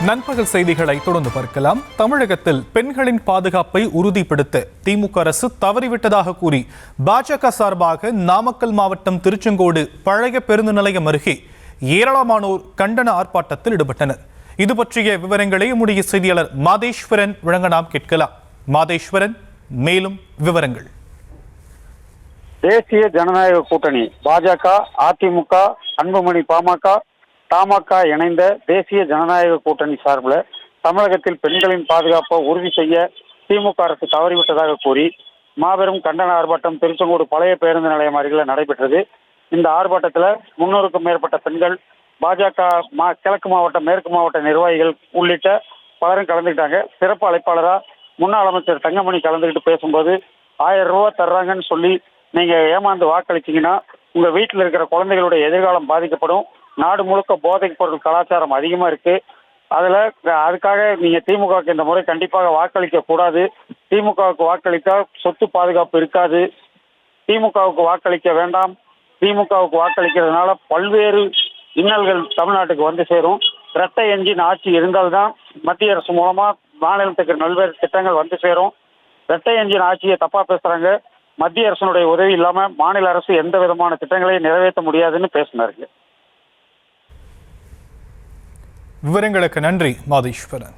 நண்பகல் செய்திகளை தொடர்ந்து பார்க்கலாம். தமிழகத்தில் பெண்களின் பாதுகாப்பை உறுதிப்படுத்த திமுக அரசு தவறிவிட்டதாக கூறி பாஜக சார்பாக நாமக்கல் மாவட்டம் திருச்செங்கோடு பழைய பேருந்து நிலையம் அருகே ஏராளமானோர் கண்டன ஆர்ப்பாட்டத்தில் ஈடுபட்டனர். இது பற்றிய விவரங்களை நம்முடைய செய்தியாளர் மாதேஸ்வரன் வழங்க நாம் கேட்கலாம். மாதேஸ்வரன், மேலும் விவரங்கள். தேசிய ஜனநாயக கூட்டணி பாஜக, அதிமுக, அன்புமணி பாமக, தமாக இணைந்த தேசிய ஜனநாயக கூட்டணி சார்பில் தமிழகத்தில் பெண்களின் பாதுகாப்பை உறுதி செய்ய திமுக அரசு தவறிவிட்டதாக கூறி மாபெரும் கண்டன ஆர்ப்பாட்டம் திருச்செங்கோடு பழைய பேருந்து நிலையம் அருகில் நடைபெற்றது. இந்த ஆர்ப்பாட்டத்தில் 300க்கும் மேற்பட்ட பெண்கள், பாஜக கிழக்கு மாவட்ட, மேற்கு மாவட்ட நிர்வாகிகள் உள்ளிட்ட பலரும் கலந்துக்கிட்டாங்க. சிறப்பு அழைப்பாளராக முன்னாள் அமைச்சர் தங்கமணி கலந்துக்கிட்டு பேசும்போது, 1000 ரூபா தர்றாங்கன்னு சொல்லி நீங்க ஏமாந்து வாக்களிச்சீங்கன்னா உங்க வீட்டில் இருக்கிற குழந்தைகளுடைய எதிர்காலம் பாதிக்கப்படும். நாடு முழுக்க போதைப் பொருள் கலாச்சாரம் அதிகமா இருக்கு. அதுக்காக நீங்க திமுகவுக்கு இந்த முறை கண்டிப்பாக வாக்களிக்க கூடாது. திமுகவுக்கு வாக்களித்தா சொத்து பாதுகாப்பு இருக்காது. திமுகவுக்கு வாக்களிக்க வேண்டாம். திமுகவுக்கு வாக்களிக்கிறதுனால பல்வேறு இன்னல்கள் தமிழ்நாட்டுக்கு வந்து சேரும். இரட்டை எஞ்சின் ஆட்சி இருந்தால்தான் மத்திய அரசு மூலமா மாநிலத்துக்கு பல்வேறு திட்டங்கள் வந்து சேரும். இரட்டை எஞ்சின் ஆட்சியை தப்பா பேசுறாங்க. மத்திய அரசனுடைய உதவி இல்லாம மாநில அரசு எந்த விதமான திட்டங்களையும் நிறைவேற்ற முடியாதுன்னு பேசினார்கள். விவரங்களுக்கு நன்றி மாதேஸ்வரன்.